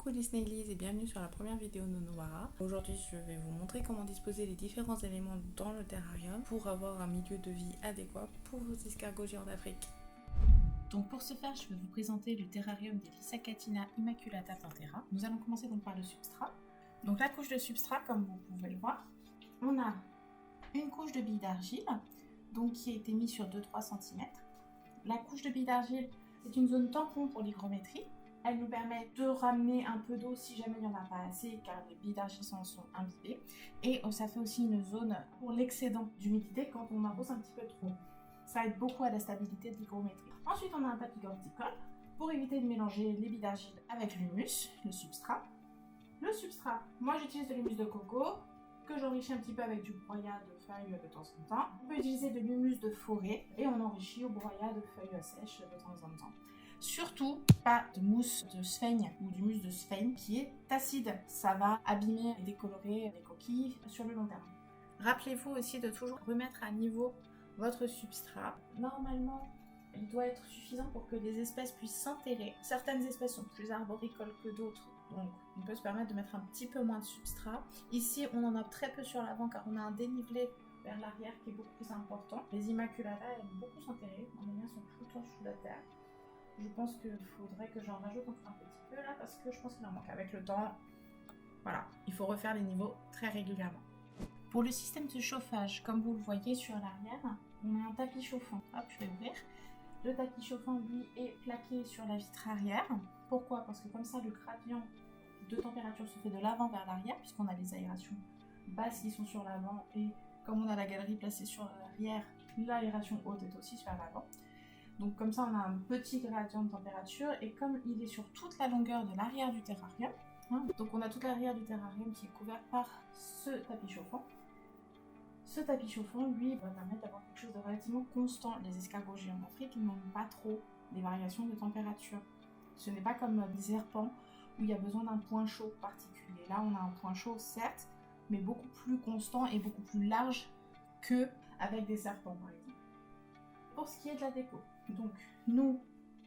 Coucou les Snailies et bienvenue sur la première vidéo de Nonowara. Aujourd'hui je vais vous montrer comment disposer les différents éléments dans le terrarium pour avoir un milieu de vie adéquat pour vos escargots géants d'Afrique. Donc pour ce faire, je vais vous présenter le terrarium des Lissacatina Immaculata Pantera. Nous allons commencer donc par le substrat. Donc la couche de substrat, comme vous pouvez le voir, on a une couche de billes d'argile donc qui a été mise sur 2-3 cm. La couche de billes d'argile, c'est une zone tampon pour l'hygrométrie. Elle nous permet de ramener un peu d'eau si jamais il n'y en a pas assez, car les billes d'argile sont imbibées. Et ça fait aussi une zone pour l'excédent d'humidité quand on arrose un petit peu trop. Ça aide beaucoup à la stabilité de l'hygrométrie. Ensuite, on a un tapis corticole pour éviter de mélanger les billes d'argile avec l'humus, le substrat. Le substrat, moi j'utilise de l'humus de coco, que j'enrichis un petit peu avec du broyat de feuilles de temps en temps. On peut utiliser de l'humus de forêt et on enrichit au broyat de feuilles sèches de temps en temps. Surtout, pas de mousse de sphaigne ou d'humus de sphaigne qui est acide. Ça va abîmer et décolorer les coquilles sur le long terme. Rappelez-vous aussi de toujours remettre à niveau votre substrat. Normalement, il doit être suffisant pour que les espèces puissent s'enterrer. Certaines espèces sont plus arboricoles que d'autres, donc on peut se permettre de mettre un petit peu moins de substrat. Ici, on en a très peu sur l'avant car on a un dénivelé vers l'arrière qui est beaucoup plus important. Les Immaculata aiment beaucoup s'enterrer. Les miens sont tout le temps sous la terre. Je pense qu'il faudrait que j'en rajoute encore un petit peu là parce que je pense qu'il en manque. Avec le temps, voilà, il faut refaire les niveaux très régulièrement. Pour le système de chauffage, comme vous le voyez sur l'arrière, on a un tapis chauffant. Hop, je vais ouvrir. Le tapis chauffant, lui, est plaqué sur la vitre arrière. Pourquoi? Parce que comme ça, le gradient de température se fait de l'avant vers l'arrière, puisqu'on a les aérations basses qui sont sur l'avant, et comme on a la galerie placée sur l'arrière, l'aération haute est aussi sur l'avant. Donc comme ça, on a un petit gradient de température, et comme il est sur toute la longueur de l'arrière du terrarium, donc on a toute l'arrière du terrarium qui est couvert par ce tapis chauffant. Ce tapis chauffant, lui, va permettre d'avoir quelque chose de relativement constant. Les escargots géants d'Afrique n'ont pas trop des variations de température. Ce n'est pas comme des serpents où il y a besoin d'un point chaud particulier. Là, on a un point chaud, certes, mais beaucoup plus constant et beaucoup plus large qu'avec des serpents, par exemple. Pour ce qui est de la déco, donc nous,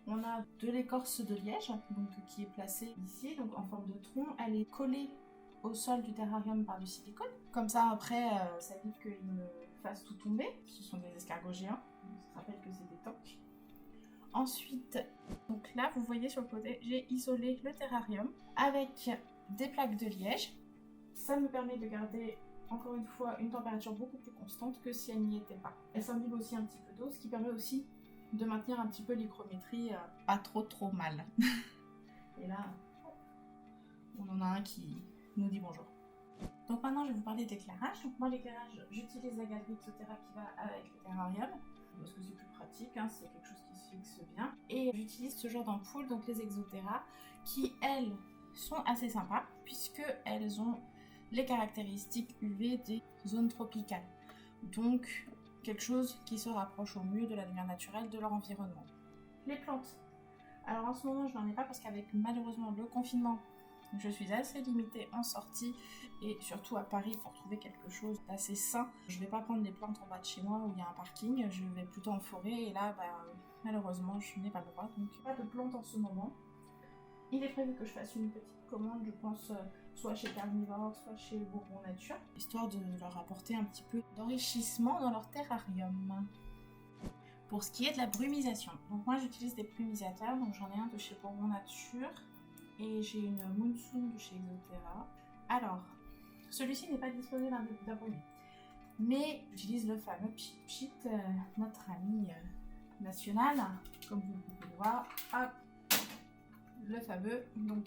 on a de l'écorce de liège donc, qui est placée ici, donc en forme de tronc. Elle est collée au sol du terrarium par du silicone. Comme ça, après, ça évite qu'ils me fassent tout tomber. Ce sont des escargots géants. On se rappelle que c'est des tanks. Ensuite, donc là, vous voyez sur le côté, j'ai isolé le terrarium avec des plaques de liège. Ça me permet de garder, encore une fois, une température beaucoup plus constante que si elle n'y était pas. Elle s'imbibe aussi un petit peu d'eau, ce qui permet aussi de maintenir un petit peu l'hygrométrie pas trop mal. Et là, on en a un qui nous dit bonjour. Donc maintenant, je vais vous parler d'éclairage. Donc moi, l'éclairage, j'utilise la galerie Exotera qui va avec le terrarium parce que c'est plus pratique, c'est quelque chose qui se fixe bien. Et j'utilise ce genre d'ampoules, donc les Exotera, qui elles sont assez sympas puisque elles ont les caractéristiques UV des zones tropicales. Donc quelque chose qui se rapproche au mieux de la lumière naturelle de leur environnement. Les plantes. Alors en ce moment, je n'en ai pas parce qu'avec malheureusement le confinement, je suis assez limitée en sortie et surtout à Paris pour trouver quelque chose d'assez sain. Je ne vais pas prendre des plantes en bas de chez moi où il y a un parking, je vais plutôt en forêt et là, malheureusement, je n'ai pas le droit. Donc pas de plantes en ce moment. Il est prévu que je fasse une petite commande, je pense, soit chez Carnivore, soit chez Bourbon Nature, histoire de leur apporter un petit peu d'enrichissement dans leur terrarium. Pour ce qui est de la brumisation, donc moi j'utilise des brumisateurs, donc j'en ai un de chez Bourbon Nature et j'ai une Monsoon de chez Exotera. Alors, celui-ci n'est pas disposé d'un brumis, mais j'utilise le fameux Pchit, notre ami national, comme vous pouvez le voir. Hop, le fameux, donc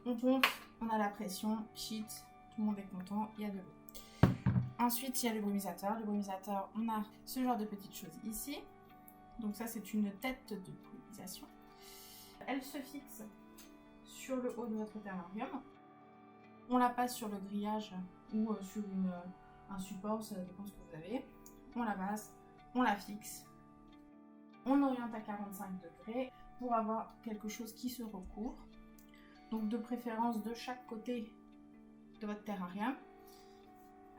on pompe, on a la pression, Pchit, tout le monde est content, il y a de l'eau. Ensuite, il y a le brumisateur. Le brumisateur, on a ce genre de petites choses ici. Donc ça, c'est une tête de brumisation. Elle se fixe sur le haut de votre terrarium. On la passe sur le grillage ou sur un support, ça dépend ce que vous avez. On la passe, on la fixe. On oriente à 45 degrés pour avoir quelque chose qui se recouvre. Donc de préférence de chaque côté de votre terrarium.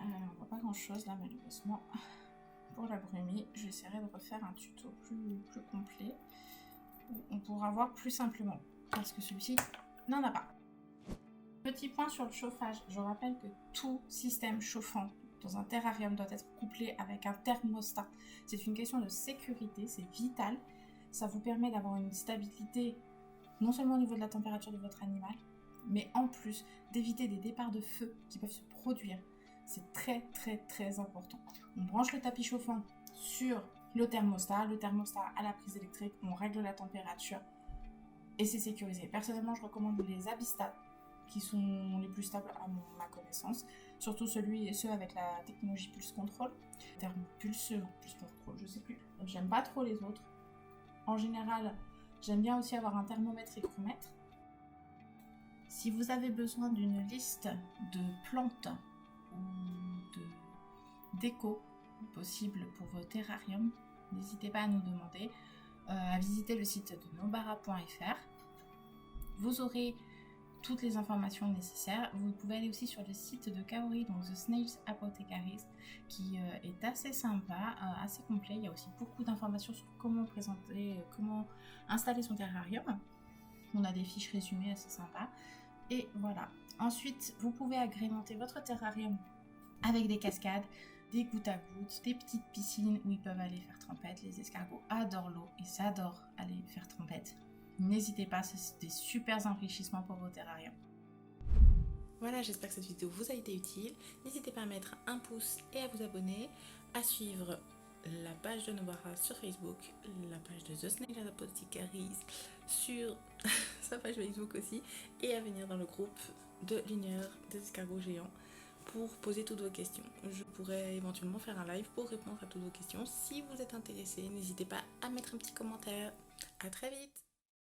On voit pas grand chose là malheureusement pour la brumie. J'essaierai de refaire un tuto plus complet où on pourra voir plus simplement. parce que celui-ci n'en a pas. Petit point sur le chauffage, je rappelle que tout système chauffant dans un terrarium doit être couplé avec un thermostat. C'est une question de sécurité, c'est vital. Ça vous permet d'avoir une stabilité non seulement au niveau de la température de votre animal, mais en plus d'éviter des départs de feu qui peuvent se produire. C'est très très très important. On branche le tapis chauffant sur le thermostat à la prise électrique, on règle la température et c'est sécurisé. Personnellement, je recommande les Abistat qui sont les plus stables à ma connaissance, surtout ceux avec la technologie Pulse Control, Pulse Control, je sais plus. J'aime pas trop les autres. En général, j'aime bien aussi avoir un thermomètre et hygromètre. Si vous avez besoin d'une liste de plantes ou de déco possible pour vos terrariums, n'hésitez pas à nous demander, à visiter le site de nobara.fr. Vous aurez toutes les informations nécessaires. Vous pouvez aller aussi sur le site de Kaori, donc The Snails Apothecaries, qui est assez sympa, assez complet. Il y a aussi beaucoup d'informations sur comment installer son terrarium. On a des fiches résumées assez sympas. Et voilà. Ensuite, vous pouvez agrémenter votre terrarium avec des cascades, des gouttes à gouttes, des petites piscines où ils peuvent aller faire trempette. Les escargots adorent l'eau et ils adorent aller faire trempette. N'hésitez pas, c'est des super enrichissements pour vos terrariums. Voilà, j'espère que cette vidéo vous a été utile. N'hésitez pas à mettre un pouce et à vous abonner, à suivre la page de Nobara sur Facebook, la page de The Snails Apothecaries sur sa page Facebook aussi, et à venir dans le groupe de l'Union des escargots géants pour poser toutes vos questions. Je pourrais éventuellement faire un live pour répondre à toutes vos questions. Si vous êtes intéressés, n'hésitez pas à mettre un petit commentaire. À très vite!